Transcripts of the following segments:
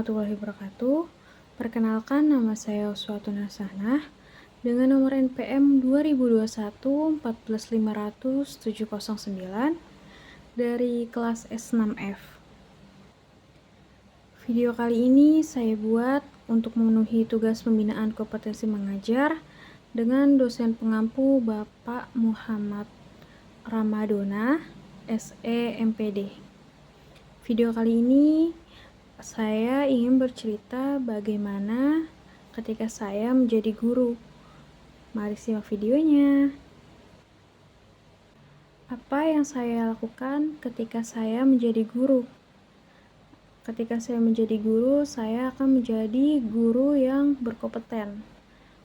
warahmatullahi wabarakatuh. Perkenalkan, nama saya Uswatun Hasanah dengan nomor NPM 2021 14500 709 dari kelas S6F. Video kali ini saya buat untuk memenuhi tugas pembinaan kompetensi mengajar dengan dosen pengampu Bapak Muhammad Ramadona, SE MPD. Video kali ini saya ingin bercerita bagaimana ketika saya menjadi guru. Mari simak videonya. Apa yang saya lakukan ketika saya menjadi guru? Ketika saya menjadi guru, saya akan menjadi guru yang berkompeten.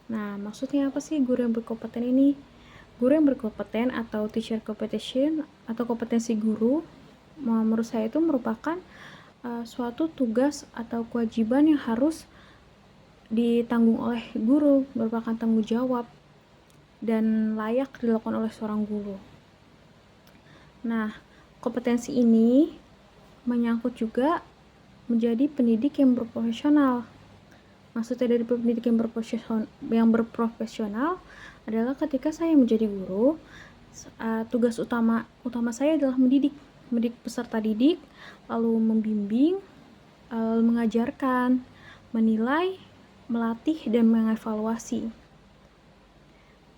Nah, maksudnya apa sih guru yang berkompeten ini? Guru yang berkompeten atau teacher competition atau kompetensi guru, menurut saya itu merupakan suatu tugas atau kewajiban yang harus ditanggung oleh guru, merupakan tanggung jawab dan layak dilakukan oleh seorang guru. Nah, kompetensi ini menyangkut juga menjadi pendidik yang berprofesional. Maksudnya dari pendidik yang berprofesional adalah ketika saya menjadi guru, tugas utama saya adalah mendidik peserta didik, lalu membimbing, lalu mengajarkan, menilai, melatih, dan mengevaluasi.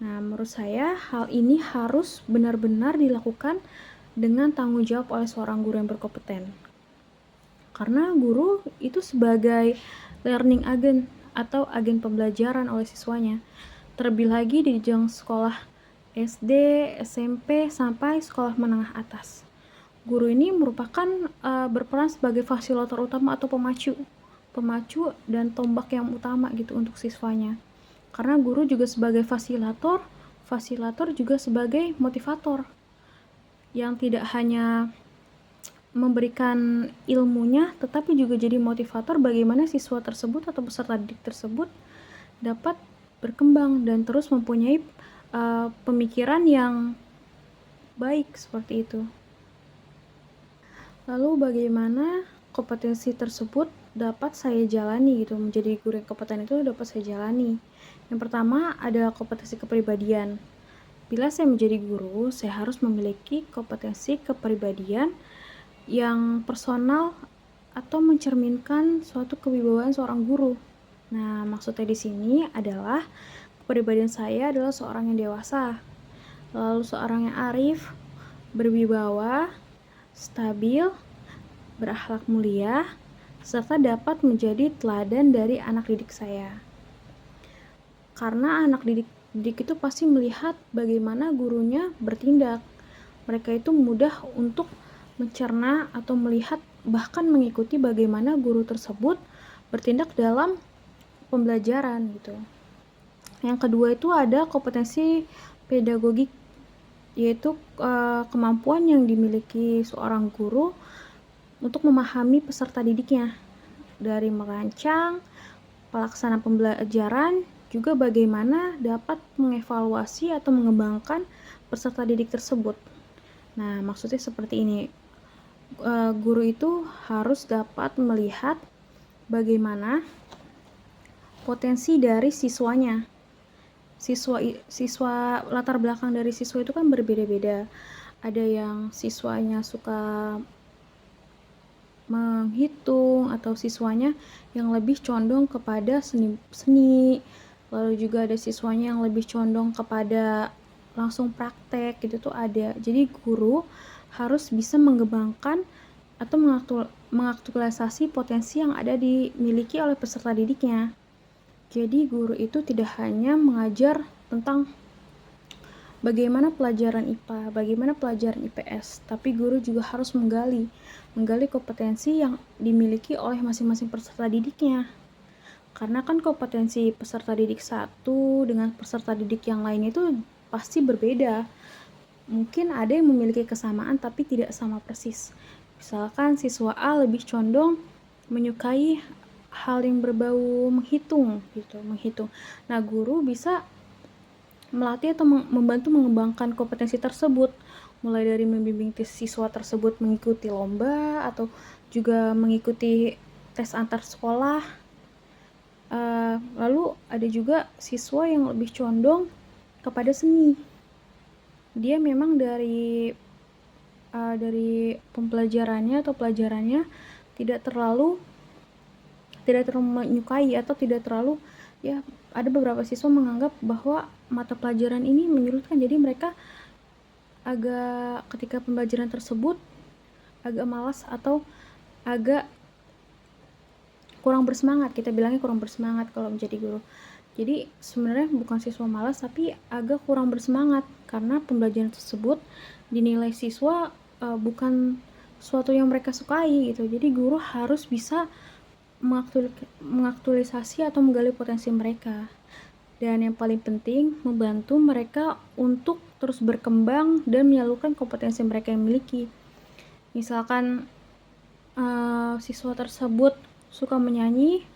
Nah, menurut saya hal ini harus benar-benar dilakukan dengan tanggung jawab oleh seorang guru yang berkompeten. Karena guru itu sebagai learning agent atau agen pembelajaran oleh siswanya. Terlebih lagi di jenjang sekolah SD, SMP, sampai sekolah menengah atas. Guru ini merupakan berperan sebagai fasilitator utama atau pemacu dan tombak yang utama gitu untuk siswanya. Karena guru juga sebagai fasilitator juga sebagai motivator yang tidak hanya memberikan ilmunya, tetapi juga jadi motivator bagaimana siswa tersebut atau peserta didik tersebut dapat berkembang dan terus mempunyai pemikiran yang baik seperti itu. Lalu bagaimana kompetensi tersebut dapat saya jalani gitu, menjadi guru yang kompeten itu dapat saya jalani. Yang pertama ada kompetensi kepribadian. Bila saya menjadi guru, saya harus memiliki kompetensi kepribadian yang personal atau mencerminkan suatu kewibawaan seorang guru. Nah, maksudnya di sini adalah kepribadian saya adalah seorang yang dewasa, lalu seorang yang arif, berwibawa, stabil, berakhlak mulia, serta dapat menjadi teladan dari anak didik saya. Karena anak didik itu pasti melihat bagaimana gurunya bertindak. Mereka itu mudah untuk mencerna atau melihat bahkan mengikuti bagaimana guru tersebut bertindak dalam pembelajaran gitu. Yang kedua itu ada kompetensi pedagogik, yaitu kemampuan yang dimiliki seorang guru untuk memahami peserta didiknya dari merancang, pelaksanaan pembelajaran, juga bagaimana dapat mengevaluasi atau mengembangkan peserta didik tersebut. Nah, maksudnya seperti ini. Guru itu harus dapat melihat bagaimana potensi dari siswanya. Siswa latar belakang dari siswa itu kan berbeda-beda. Ada yang siswanya suka menghitung atau siswanya yang lebih condong kepada seni, lalu juga ada siswanya yang lebih condong kepada langsung praktek gitu tuh ada. Jadi guru harus bisa mengembangkan atau mengaktualisasi potensi yang ada dimiliki oleh peserta didiknya. Jadi guru itu tidak hanya mengajar tentang bagaimana pelajaran IPA, bagaimana pelajaran IPS, tapi guru juga harus menggali kompetensi yang dimiliki oleh masing-masing peserta didiknya. Karena kan kompetensi peserta didik satu dengan peserta didik yang lain itu pasti berbeda. Mungkin ada yang memiliki kesamaan tapi tidak sama persis. Misalkan siswa A lebih condong menyukai hal yang berbau menghitung. Nah, guru bisa melatih atau membantu mengembangkan kompetensi tersebut, mulai dari membimbing siswa tersebut mengikuti lomba atau juga mengikuti tes antar sekolah. Lalu ada juga siswa yang lebih condong kepada seni. Dia memang dari pembelajarannya atau pelajarannya tidak terlalu menyukai atau tidak terlalu, ya ada beberapa siswa menganggap bahwa mata pelajaran ini menyulitkan, jadi mereka agak ketika pembelajaran tersebut agak malas atau agak kurang bersemangat, kita bilangnya kurang bersemangat kalau menjadi guru. Jadi sebenarnya bukan siswa malas, tapi agak kurang bersemangat karena pembelajaran tersebut dinilai siswa bukan suatu yang mereka sukai gitu. Jadi guru harus bisa mengaktualisasi atau menggali potensi mereka. Dan yang paling penting, membantu mereka untuk terus berkembang dan menyalurkan kompetensi mereka yang miliki. Misalkan siswa tersebut suka menyanyi,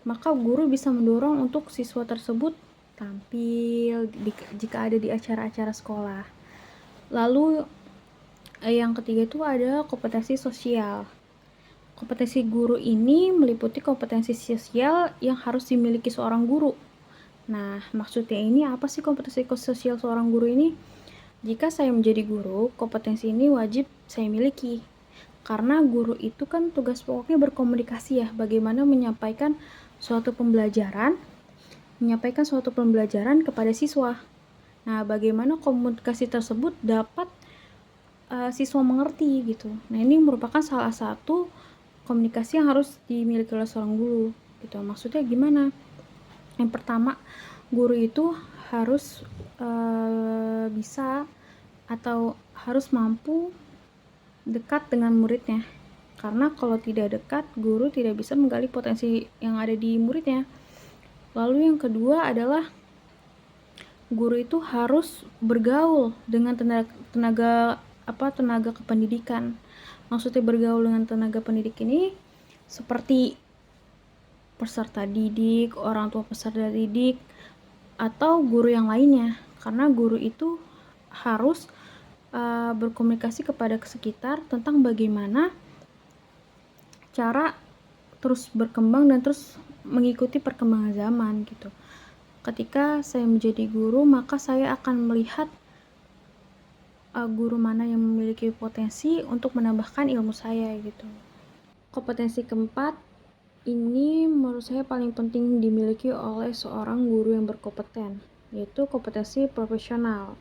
maka guru bisa mendorong untuk siswa tersebut tampil jika ada di acara-acara sekolah. Lalu yang ketiga itu ada kompetensi sosial. Kompetensi guru ini meliputi kompetensi sosial yang harus dimiliki seorang guru. Nah, maksudnya ini apa sih kompetensi sosial seorang guru ini? Jika saya menjadi guru, kompetensi ini wajib saya miliki. Karena guru itu kan tugas pokoknya berkomunikasi ya, bagaimana menyampaikan suatu pembelajaran kepada siswa. Nah, bagaimana komunikasi tersebut dapat siswa mengerti gitu. Nah, ini merupakan salah satu komunikasi yang harus dimiliki oleh seorang guru gitu. Maksudnya gimana? Yang pertama, guru itu harus bisa atau harus mampu dekat dengan muridnya, karena kalau tidak dekat, guru tidak bisa menggali potensi yang ada di muridnya. Lalu yang kedua adalah guru itu harus bergaul dengan tenaga kependidikan. Maksudnya bergaul dengan tenaga pendidik ini seperti peserta didik, orang tua peserta didik, atau guru yang lainnya, karena guru itu harus berkomunikasi kepada sekitar tentang bagaimana cara terus berkembang dan terus mengikuti perkembangan zaman gitu. Ketika saya menjadi guru, maka saya akan melihat guru mana yang memiliki potensi untuk menambahkan ilmu saya gitu. Kompetensi keempat ini menurut saya paling penting dimiliki oleh seorang guru yang berkompeten, yaitu kompetensi profesional.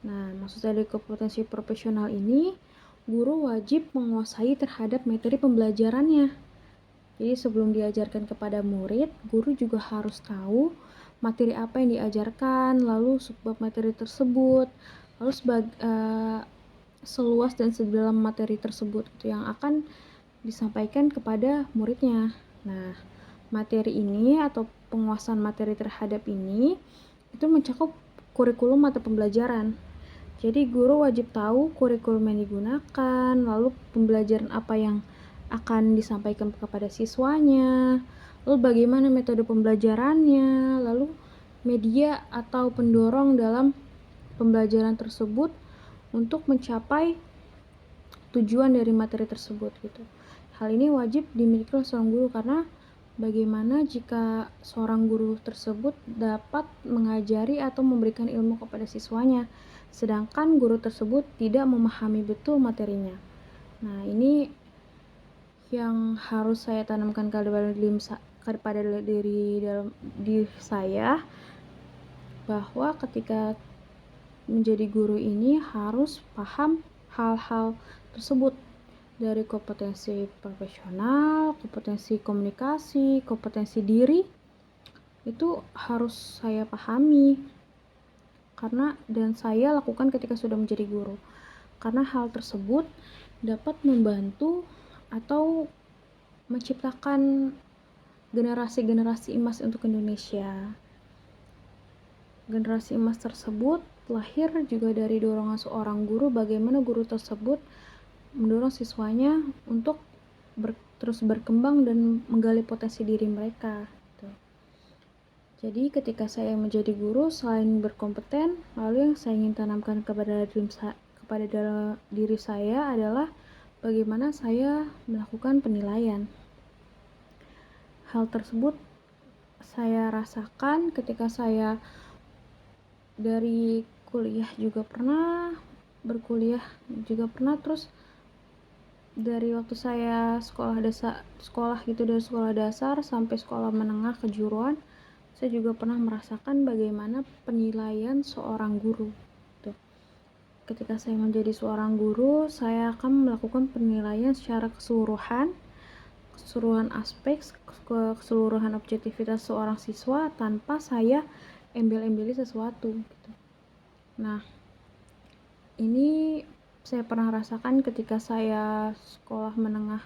Nah, maksud dari kompetensi profesional ini, guru wajib menguasai terhadap materi pembelajarannya. Jadi sebelum diajarkan kepada murid, guru juga harus tahu materi apa yang diajarkan, lalu subbab materi tersebut, lalu seluas dan sedalam materi tersebut itu yang akan disampaikan kepada muridnya. Nah, materi ini atau penguasaan materi terhadap ini itu mencakup kurikulum mata pembelajaran. Jadi guru wajib tahu kurikulum yang digunakan, lalu pembelajaran apa yang akan disampaikan kepada siswanya, lalu bagaimana metode pembelajarannya, lalu media atau pendorong dalam pembelajaran tersebut untuk mencapai tujuan dari materi tersebut gitu. Hal ini wajib dimiliki oleh seorang guru, karena bagaimana jika seorang guru tersebut dapat mengajari atau memberikan ilmu kepada siswanya, sedangkan guru tersebut tidak memahami betul materinya. Nah, ini yang harus saya tanamkan kepada diri saya, bahwa ketika menjadi guru ini harus paham hal-hal tersebut, dari kompetensi profesional, kompetensi komunikasi, kompetensi diri, itu harus saya pahami dan saya lakukan ketika sudah menjadi guru, karena hal tersebut dapat membantu atau menciptakan generasi-generasi emas untuk Indonesia. Generasi emas tersebut lahir juga dari dorongan seorang guru, bagaimana guru tersebut mendorong siswanya untuk terus berkembang dan menggali potensi diri mereka. Jadi ketika saya menjadi guru, selain berkompeten, lalu yang saya ingin tanamkan kepada diri saya adalah bagaimana saya melakukan penilaian. hal tersebut saya rasakan ketika saya dari kuliah juga pernah, berkuliah juga pernah, terus dari waktu saya dari sekolah dasar sampai sekolah menengah kejuruan, saya juga pernah merasakan bagaimana penilaian seorang guru. Ketika saya menjadi seorang guru, saya akan melakukan penilaian secara keseluruhan aspek, keseluruhan objektivitas seorang siswa tanpa saya embel-embeli sesuatu gitu. Nah, ini saya pernah rasakan ketika saya sekolah menengah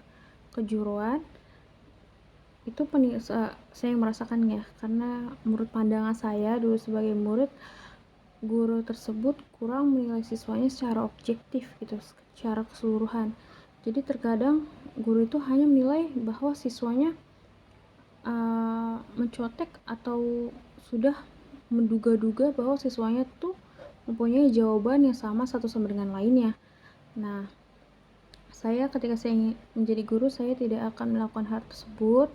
kejuruan. Itu saya merasakannya karena menurut pandangan saya dulu sebagai murid, guru tersebut kurang menilai siswanya secara objektif gitu, secara keseluruhan. Jadi terkadang guru itu hanya menilai bahwa siswanya mencontek atau sudah menduga-duga bahwa siswanya tuh mempunyai jawaban yang sama satu sama dengan lainnya. Nah, ketika saya menjadi guru, saya tidak akan melakukan hal tersebut.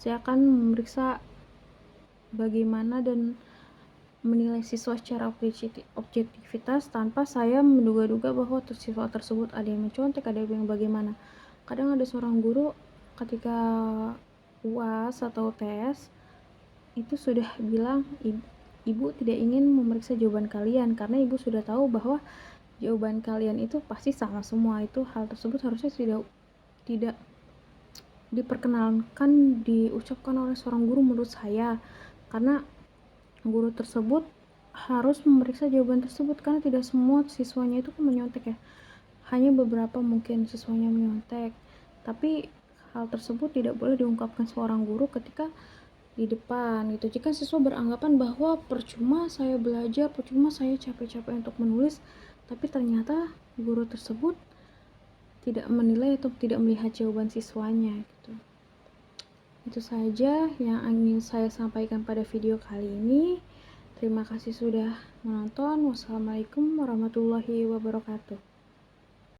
Saya akan memeriksa bagaimana dan menilai siswa secara objektivitas tanpa saya menduga-duga bahwa siswa tersebut ada yang mencontek, ada yang bagaimana. Kadang ada seorang guru ketika UAS atau tes itu sudah bilang, ibu tidak ingin memeriksa jawaban kalian karena ibu sudah tahu bahwa jawaban kalian itu pasti sama semua. Itu hal tersebut harusnya tidak diperkenalkan diucapkan oleh seorang guru menurut saya, karena guru tersebut harus memeriksa jawaban tersebut karena tidak semua siswanya itu menyontek ya, hanya beberapa mungkin siswanya menyontek, tapi hal tersebut tidak boleh diungkapkan seorang guru ketika di depan gitu. Jika siswa beranggapan bahwa percuma saya belajar, percuma saya capek-capek untuk menulis, tapi ternyata guru tersebut tidak menilai atau tidak melihat jawaban siswanya gitu. Itu saja yang ingin saya sampaikan pada video kali ini. Terima kasih sudah menonton. Wassalamualaikum warahmatullahi wabarakatuh.